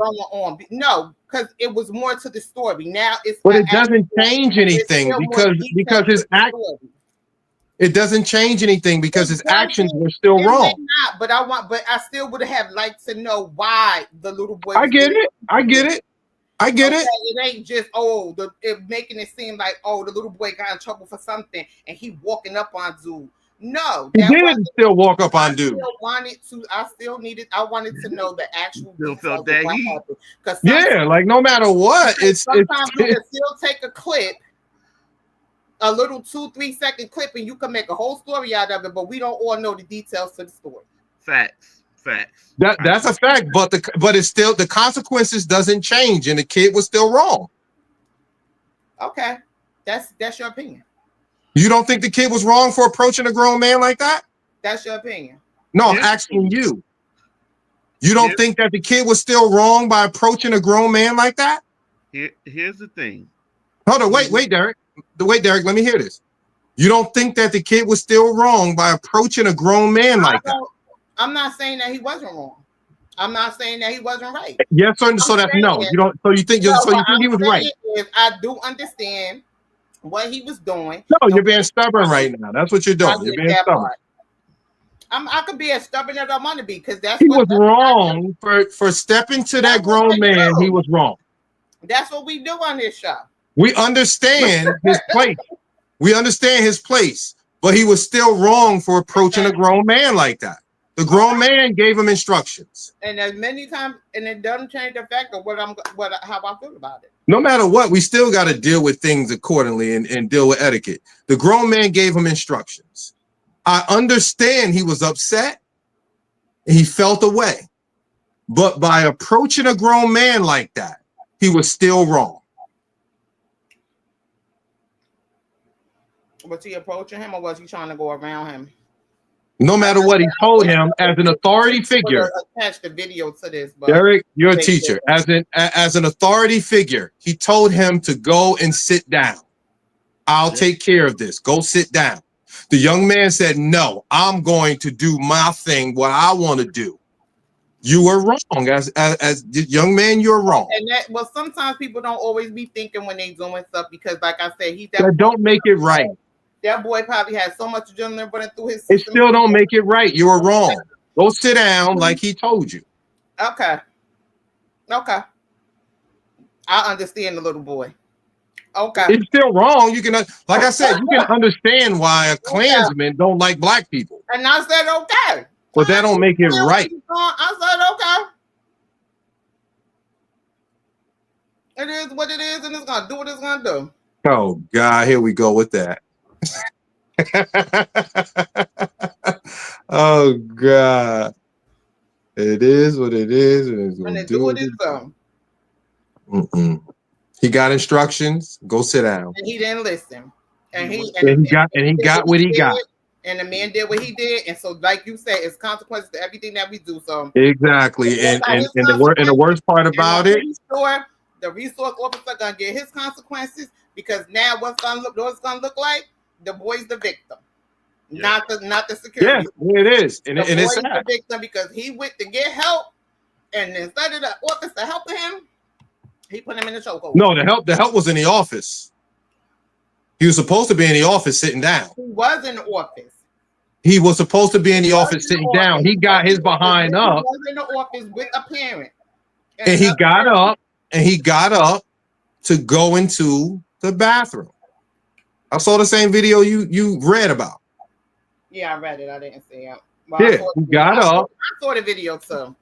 No, because it was more to the story. Now it's. But it doesn't change anything because his act. It doesn't change anything because his actions were still wrong. Not, but I still would have liked to know why the little boy. I get it. It ain't just making it seem like the little boy got in trouble for something and he walking up on dude. No, he did still walk up on dude. I wanted to know the actual. Still felt that like no matter what, sometimes you can still take a clip. A little 2-3 second clip, and you can make a whole story out of it, but we don't all know the details to the story. Facts. That's a fact, but it's still the consequences doesn't change, and the kid was still wrong. Okay, that's your opinion. You don't think the kid was wrong for approaching a grown man like that? That's your opinion. No, I'm asking you. You don't think that the kid was still wrong by approaching a grown man like that? Here's the thing. Hold on, wait, Derek. Derek, let me hear this. You don't think that the kid was still wrong by approaching a grown man like that? I'm not saying that he wasn't wrong. I'm not saying that he wasn't right. Yes, so that's no. You don't. So you think he was right? I do understand what he was doing. No, you're being stubborn right now. That's what you're doing. You're being stubborn. I could be as stubborn as I want to be because he was wrong for stepping to that grown man. He was wrong. That's what we do on this show. We understand his place. We understand his place, but he was still wrong for approaching a grown man like that. The grown man gave him instructions. And as many times, and it doesn't change the fact of how I feel about it. No matter what, we still got to deal with things accordingly and deal with etiquette. The grown man gave him instructions. I understand he was upset. He felt away. But by approaching a grown man like that, he was still wrong. Was he approaching him or was he trying to go around him? No matter what, he told him as an authority figure. Attach the video to this, but Derek, you're a teacher. As an authority figure, he told him to go and sit down. I'll take care of this. Go sit down. The young man said, "No, I'm going to do my thing, what I want to do." You were wrong. As the young man, you're wrong. And sometimes people don't always be thinking when they doing stuff because, like I said, that don't make it right. That boy probably had so much adrenaline running through his system. It still don't make it right. You were wrong. Go sit down like he told you. Okay. I understand the little boy. Okay. It's still wrong. You can, like I said, you can understand why a Klansman don't like black people. And I said, okay. But that don't make it right. I said, okay. It is what it is, and it's gonna do what it's gonna do. Oh God, here we go with that. Oh God. It is what it is, and it's gonna do what it's done. He got instructions. Go sit down. And he didn't listen. And he got what he got. And the man did what he did, and so, like you said, it's consequences to everything that we do. So exactly, and the worst part about it, the resource officer gonna get his consequences. because now what's gonna look like? The boy's the victim, Yeah. not the Yeah, security. it is, and The it's boy is the sad. victim because he went to get help, and instead of the officer helping him, he put him in the chokehold. No, the help was in the office. He was supposed to be in the office sitting down. He was in the office. He was supposed to be in the He was office in the sitting down. office, He got but his behind he up, was in the office with a parent and he another got person. up, and he got up to go into the bathroom. I saw the same video you read about. Yeah, I read it. I didn't see it. Well, Yeah, he got up. I saw the video too,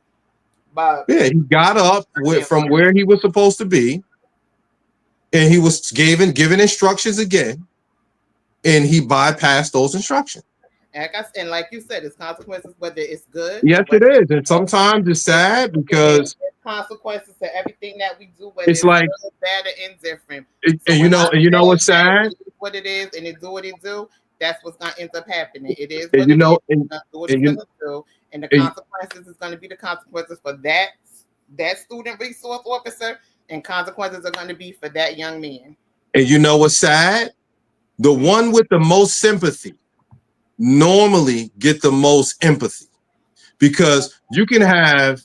but Yeah, he got up from where he was supposed to be, and he was given instructions again, and he bypassed those instructions. and like you said, it's consequences, whether it's good. Yes, it is, and sometimes it's sad because there's consequences to everything that we do, whether it's like, good, bad, or indifferent. and So you know what's sad? It is what it is, and it do what it do. That's what's gonna end up happening. It is And what you it know, is. It's gonna do what it's gonna do, and the consequences is gonna be the consequences for that student resource officer, and consequences are gonna be for that young man. and you know what's sad? The one with the most sympathy normally get the most empathy, because you can have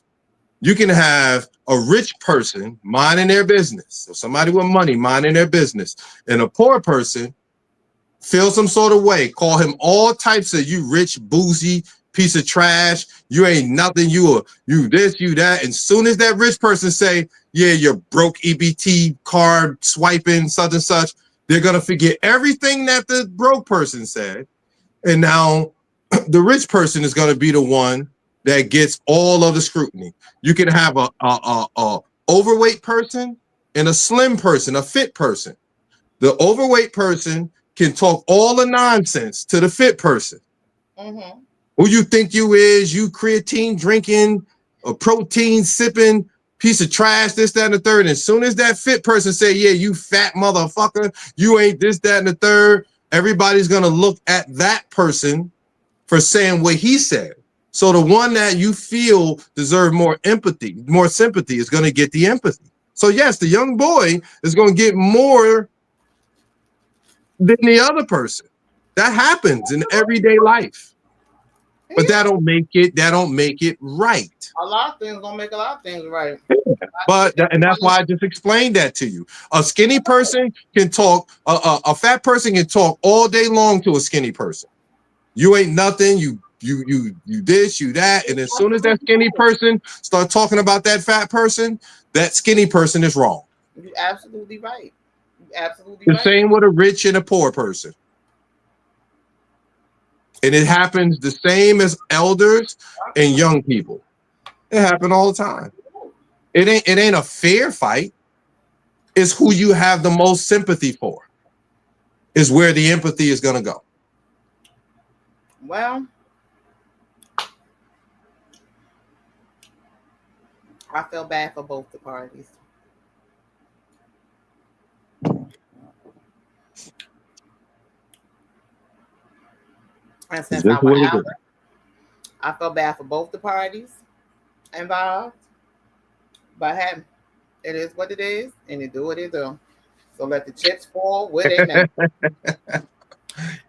a rich person minding their business, so somebody with money minding their business, and a poor person feel some sort of way, call him all types of you rich boozy piece of trash, you ain't nothing, you this, you that, and soon as that rich person say, yeah, you're broke EBT card swiping such and such, they're gonna forget everything that the broke person said, and now the rich person is gonna be the one that gets all of the scrutiny. You can have a overweight person and a slim person, a fit person. The overweight person can talk all the nonsense to the fit person. Mm-hmm. Who you think you is, you creatine drinking, a protein sipping piece of trash, this, that, and the third. And as soon as that fit person say, yeah, you fat motherfucker, you ain't this, that, and the third, everybody's gonna look at that person for saying what he said. So the one that you feel deserve more empathy, more sympathy, is gonna get the empathy. So yes, the young boy is gonna get more than the other person. That happens in everyday life. But that don't make it right. A lot of things don't make a lot of things right. But and that's why I just explained that to you. A skinny person can talk, a fat person can talk all day long to a skinny person. You ain't nothing, you this, you that, and as soon as that skinny person start talking about that fat person, that skinny person is wrong. You're absolutely right. You're absolutely The right. same with a rich and a poor person. And it happens the same as elders and young people. It happens all the time. It ain't a fair fight. It's who you have the most sympathy for is where the empathy is gonna go. Well, I feel bad for both the parties. And since I was out, I feel bad for both the parties involved. But hey, it is what it is, and it do what it do. So let the chips fall where they may.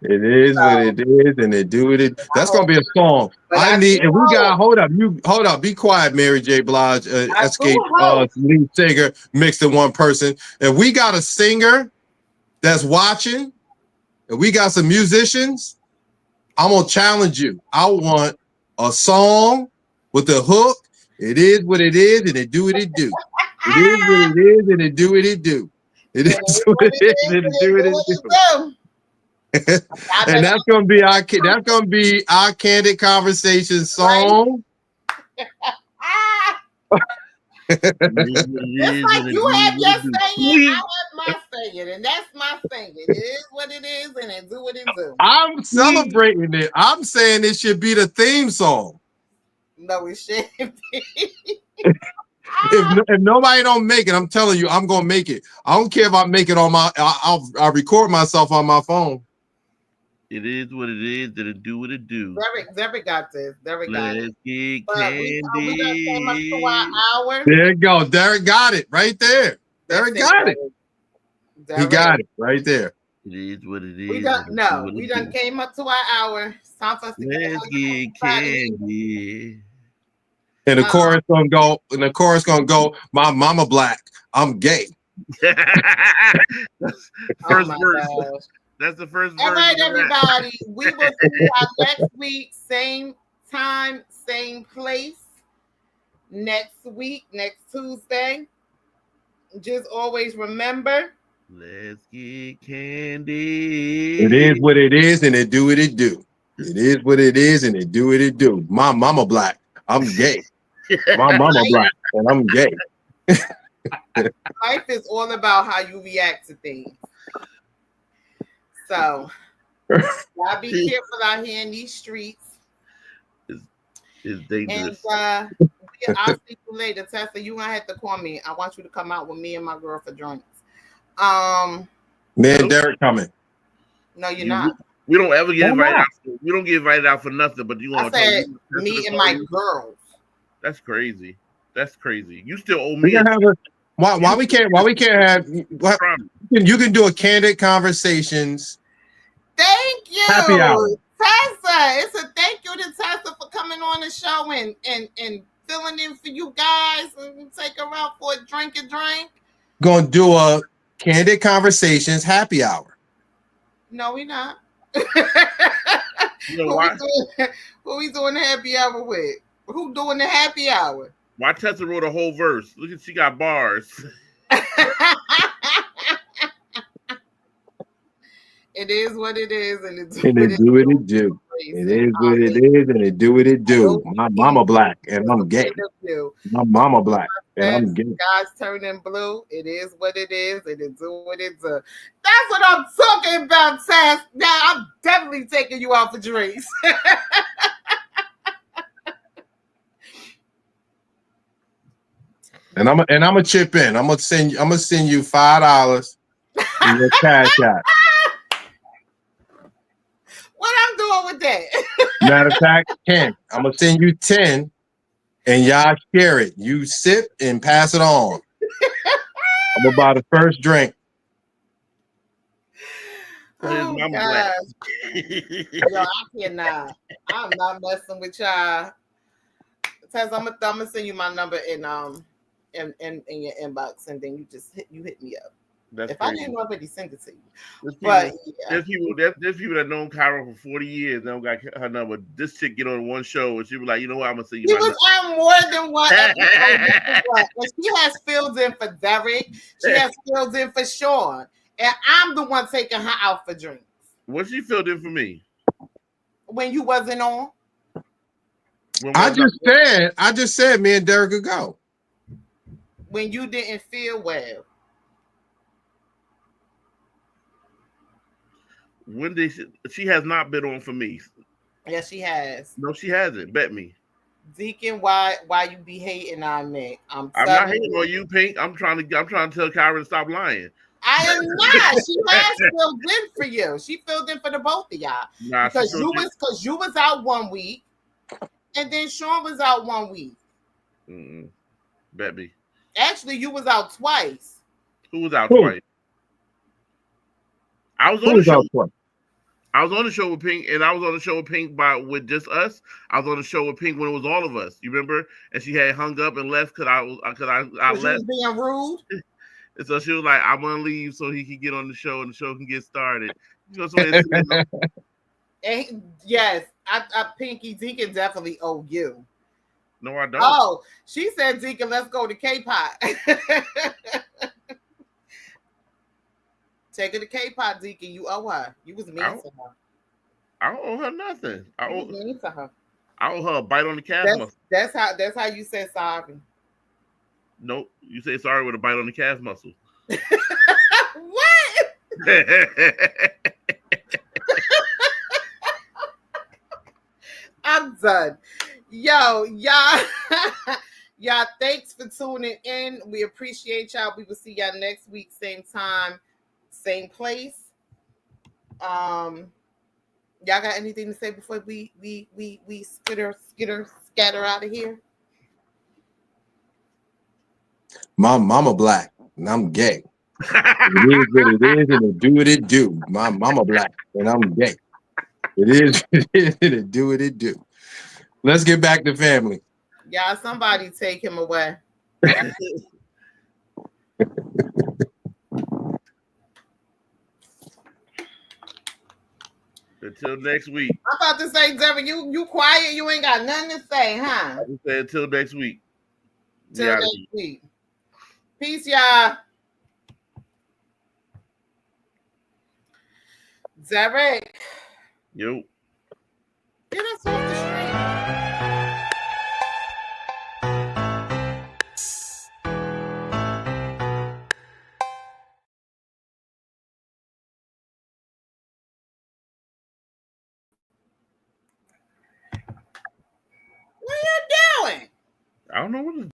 It is what it is, and they do it. That's gonna be a song. And we got hold up, be quiet, Mary J. Blige, Escape lead singer mixed in one person. And we got a singer that's watching, and we got some musicians. I'm gonna challenge you. I want a song with the hook. It is what it is, and it do what it do. It is what it is, and it do what it do. It is what it is, and it do what it do. And that's gonna be our candid conversation song. It's like you have your saying, I have my saying, and that's my saying. It is what it is, and it do what it do. I'm celebrating it. I'm saying it should be the theme song. No, it shouldn't be. If nobody don't make it, I'm telling you, I'm gonna make it. I don't care if I make it on my. I'll record myself on my phone. It is what it is. That it do what it do. Derek got this. Derek got it. Get candy. We done came up to our hour. There you go. Derek got it right there. Derek got it. He got it right there. It is what it is. We done came up to our hour. It's time for us to Let's get candy. And the chorus gonna go. And the chorus gonna go. My mama black. I'm gay. First verse. Gosh. That's the first verse. All right, everybody. We will see y'all next week. Same time, same place. Next week, next Tuesday. Just always remember. Let's get candy. It is what it is, and it do what it do. It is what it is, and it do what it do. My mama black. I'm gay. My mama black, and I'm gay. Life is all about how you react to things. So, y'all be careful out here in these streets. It's dangerous. And I'll see you later, Tessa. You gonna have to call me. I want you to come out with me and my girl for drinks. Man, Derek coming. No, you're not. We don't ever get invited out. We don't get invited out for nothing. But you want to say me and my girls. That's crazy. That's crazy. You still owe me. Why we can't have? You can do a candid conversations. Thank you, happy hour. Tessa. It's a thank you to Tessa for coming on the show and filling in for you guys and take her out for a drink. Gonna do a candid conversations happy hour. No, we not. You know why? Who we doing the happy hour with? Who doing the happy hour? Why Tessa wrote a whole verse? Look at she got bars. It is what it is, and it do what it do. It is what it is, and it do what it do. My mama black, and I'm gay. My mama black, and I'm gay. Guys turning blue. It is what it is, and it do what it do. That's what I'm talking about, Tess. Now I'm definitely taking you out for drinks. And I'm gonna chip in. I'm gonna send you $5 in your cash app. What I'm doing with that? Matter of fact, 10. I'm gonna send you 10, and y'all share it. You sip and pass it on. I'm gonna buy the first drink. Oh, gosh. Yo, I cannot. I'm not messing with y'all. Tess, I'm gonna send you my number in your inbox, and then you hit me up. That's if crazy. I didn't already send it to you. There's people that known Kyra for 40 years. They don't got her number. This chick get on one show and she was like, you know what? I'm gonna send you. She was on more than one episode. She has filled in for Derek. She has filled in for Sean, and I'm the one taking her out for drinks. What she filled in for me? When you wasn't on. I just said me and Derek could go. When you didn't feel well. When did she has not been on for me? Yes, she has. No, she hasn't. Bet me. Deacon, why you be hating on me? I'm not hating on you, Pink. I'm trying to tell Kyra to stop lying. I am not. She has filled in for you. She filled in for the both of y'all. Nah, because you was out 1 week, and then Sean was out 1 week. Bet me. Actually, you was out twice. Who was out twice? I was on the show. I was on the show with Pink, and I was on the show with Pink with just us. I was on the show with Pink when it was all of us. You remember? And she had hung up and left because I left. She was being rude. And so she was like, "I'm gonna leave so he can get on the show and the show can get started." You know, and yes, I Pinky Deacon definitely owe you. No, I don't. Oh, she said, Deacon, let's go to K-Pot. Take her to K-Pot, Deacon. You owe her. You was mean to her. I don't owe her nothing. I owe mean to her. I owe her a bite on the calf muscle. That's how you say sorry. Nope. You say sorry with a bite on the calf muscle. What? I'm done. Yo, y'all. Y'all, thanks for tuning in. We appreciate y'all. We will see y'all next week, same time, same place. Y'all got anything to say before we scatter out of here? My mama black and I'm gay. It is what it is, and it do what it do. My mama black, and I'm gay. It is what it is, and it do what it do. Let's get back to family. Y'all, somebody take him away. Until next week. I'm about to say, Deborah, you quiet. You ain't got nothing to say, huh? I just say until next week. Till next week. Peace, y'all. Derek. Yo. Get us off the street. What are you doing? I don't know what it's